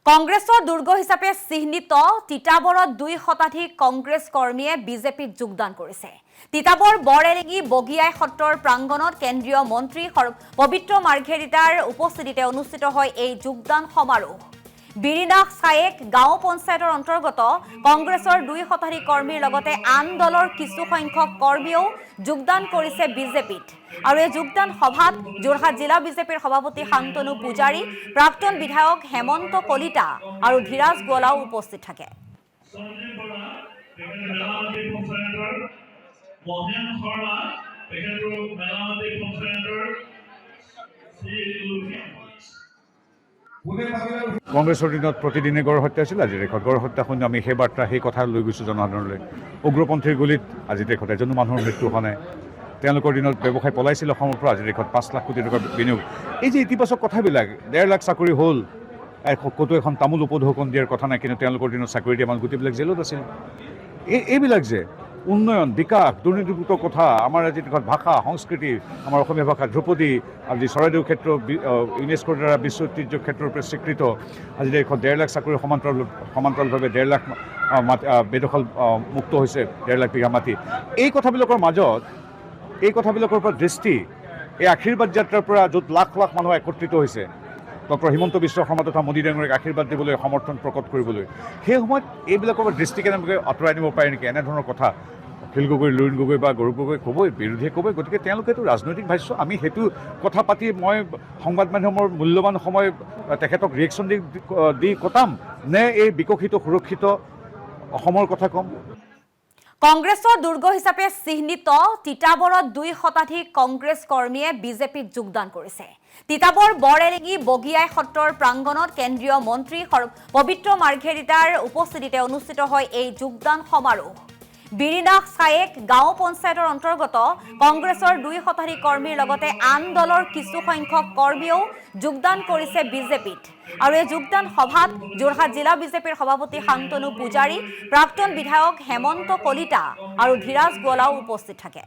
কংগ্ৰেছৰ দুৰ্গ হিচাপে চিহ্নিত তিতাবৰত 2 শতাধিক কংগ্ৰেছ কৰ্মীয়ে বিজেপিত যোগদান কৰিছে। তিতাবৰ বৰেৰেঙি বগিয়াই সত্ৰৰ প্ৰাংগণত কেন্দ্ৰীয় মন্ত্ৰী পবিত্ৰ মাৰ্ঘেৰিটাৰ উপস্থিতিতে অনুষ্ঠিত হয় এই যোগদান সমাৰোহ। বিৰিনাথ ছায়েক গাঁও পঞ্চায়তৰ অন্তৰ্গত কংগ্ৰেছৰ 2 শতাধিক কৰ্মীৰ লগতে আন দলৰ কিছু সংখ্যক কৰ্মীয়েও যোগদান কৰিছে বিজেপিত। আৰু এই যোগদান সভাত যোৰহাট জিলা বিজেপিৰ সভাপতি শান্তনু পূজাৰী, প্ৰাক্তন বিধায়ক হেমন্ত কলিতা আৰু ধীৰাজ গোৱালাও উপস্থিত থাকে। কংগ্ৰেছৰ দিনত প্ৰতিদিনে গড় হত্যা আছিল। আজি দেশত গড় হত্যা শুনি আমি সেই বাৰ্তা সেই কথা লৈ গৈছোঁ জনসাধাৰণলৈ। উগ্ৰপন্থীৰ গুলীত আজি দেশত এজনো মানুহৰ মৃত্যু হোৱা নাই। তেওঁলোকৰ দিনত ব্যৱসায় পলাইছিল অসমৰ পৰা। আজি দেশত 5 লাখ কোটি টকাৰ বিনিয়োগ। এই যে ইতিবাচক কথাবিলাক, 1.5 লাখ চাকৰি হ'ল, ক'তো এখন তামোল উপঢৌকন দিয়াৰ কথা নাই, কিন্তু তেওঁলোকৰ দিনত চাকৰি দিয়া মানুহ গোটেইবিলাক জেলত আছিল। এইবিলাক যে উন্নয়ন, বিকাশ, দুৰ্নীতিমুক্ত কথা, আমাৰ আজি দেশত ভাষা, সংস্কৃতি, আমাৰ অসমীয়া ভাষা, ধ্ৰুপদী, আজি চৰাইদেউ ক্ষেত্ৰ ইউনেস্কোৰ দ্বাৰা বিশ্ব ঐতিহ্য ক্ষেত্ৰৰ পৰা স্বীকৃত। আজি দেশত 1.5 লাখ চাকৰি সমান্তৰালভাৱে 1.5 লাখ বেদখল মুক্ত হৈছে, 1.5 লাখ বিঘা মাটি। এই কথাবিলাকৰ মাজত, এই কথাবিলাকৰ পৰা দৃষ্টি, এই আশীৰ্বাদ যাত্ৰাৰ পৰা য'ত লাখ লাখ মানুহ একত্ৰিত হৈছে ডক্টৰ হিমন্ত বিশ্ব শৰ্মা তথা মোদী ডাঙৰীক আশীৰ্বাদ দিবলৈ, সমৰ্থন প্ৰকট কৰিবলৈ, সেই সময়ত এইবিলাকৰ পৰা দৃষ্টি কেনেবাকৈ আঁতৰাই নিব পাৰে নেকি? এনেধৰণৰ কথা অখিল গগৈ, লুৰিণ গগৈ বা গৌৰৱ গগৈ ক'বই, বিৰোধীয়ে ক'বই। গতিকে তেওঁলোকেতো ৰাজনৈতিক ভাষ্য, আমি সেইটো কথা পাতি মই সংবাদ মাধ্যমৰ মূল্যৱান সময় তেখেতক ৰিয়েকশ্যন দি কটাম নে এই বিকশিত সুৰক্ষিত অসমৰ কথা ক'ম? কংগ্ৰেছৰ দুৰ্গ হিচাপে চিহ্নিত তিতাবৰত 2 শতাধিক কংগ্ৰেছ কৰ্মীয়ে বিজেপিত যোগদান কৰিছে। তিতাবৰ বৰেৰেঙি বগিয়াই সত্ৰৰ প্ৰাংগণত কেন্দ্ৰীয় মন্ত্ৰী পবিত্ৰ মাৰ্ঘেৰিটাৰ উপস্থিতিতে অনুষ্ঠিত হয় এই যোগদান সমাৰোহ। বিৰিনাথ ছায়েক গাঁও পঞ্চায়তৰ অন্তৰ্গত কংগ্ৰেছৰ 2 শতাধিক কৰ্মীৰ লগতে আন দলৰ কিছু সংখ্যক কৰ্মীয়েও যোগদান কৰিছে বিজেপিত। আৰু এই যোগদান সভাত যোৰহাট জিলা বিজেপিৰ সভাপতি শান্তনু পূজাৰী, প্ৰাক্তন বিধায়ক হেমন্ত কলিতা আৰু ধীৰাজ গোৱালাও উপস্থিত থাকে।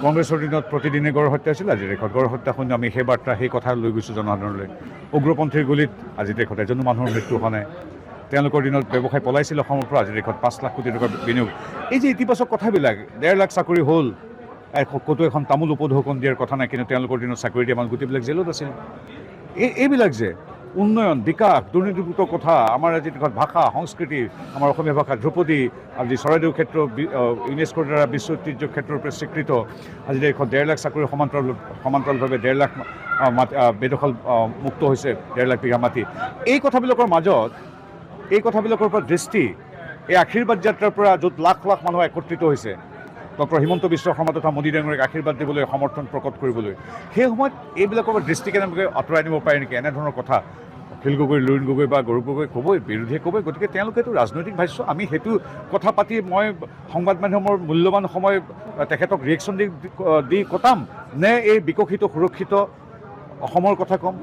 কংগ্ৰেছৰ দিনত প্ৰতিদিনে গড় হত্যা আছিল। আজি দেশত গড় হত্যা শুনি আমি সেই বাৰ্তা সেই কথা লৈ গৈছোঁ জনসাধাৰণলৈ। উগ্ৰপন্থীৰ গুলীত আজি দেশত এজনো মানুহৰ মৃত্যু হোৱা নাই। তেওঁলোকৰ দিনত ব্যৱসায় পলাইছিল অসমৰ পৰা। আজি দেশত 5 লাখ কোটি টকাৰ বিনিয়োগ। এই যে ইতিবাচক কথাবিলাক, 1.5 লাখ চাকৰি হ'ল, ক'তো এখন তামোল উপঢৌকন দিয়াৰ কথা নাই, কিন্তু তেওঁলোকৰ দিনত চাকৰি দিয়া মানুহ গোটেইবিলাক জেলত আছিল। এইবিলাক যে উন্নয়ন, বিকাশ, দুৰ্নীতিমুক্ত কথা, আমাৰ আজি দেশত ভাষা, সংস্কৃতি, আমাৰ অসমীয়া ভাষা, ধ্ৰুপদী, আজি চৰাইদেউ ক্ষেত্ৰ ইউনেস্কোৰ দ্বাৰা বিশ্ব ঐতিহ্য ক্ষেত্ৰৰ পৰা স্বীকৃত। আজি দেশত 1.5 লাখ চাকৰি সমান্তৰালভাৱে 1.5 লাখ বেদখল মুক্ত হৈছে, 1.5 লাখ বিঘা মাটি। এই কথাবিলাকৰ মাজত, এই কথাবিলাকৰ পৰা দৃষ্টি, এই আশীৰ্বাদ যাত্ৰাৰ পৰা য'ত লাখ লাখ মানুহ একত্ৰিত হৈছে ডক্টৰ হিমন্ত বিশ্ব শৰ্মা তথা মোদী ডাঙৰীক আশীৰ্বাদ দিবলৈ, সমৰ্থন প্ৰকট কৰিবলৈ, সেই সময়ত এইবিলাকৰ পৰা দৃষ্টি কেনেবাকৈ আঁতৰাই নিব পাৰে নেকি? এনেধৰণৰ কথা অখিল গগৈ, লুৰিণ গগৈ বা গৌৰৱ গগৈ ক'বই, বিৰোধীয়ে ক'বই। গতিকে তেওঁলোকেতো ৰাজনৈতিক ভাষ্য, আমি সেইটো কথা পাতি মই সংবাদ মাধ্যমৰ মূল্যৱান সময় তেখেতক ৰিয়েকশ্যন দি কটাম নে এই বিকশিত সুৰক্ষিত অসমৰ কথা ক'ম?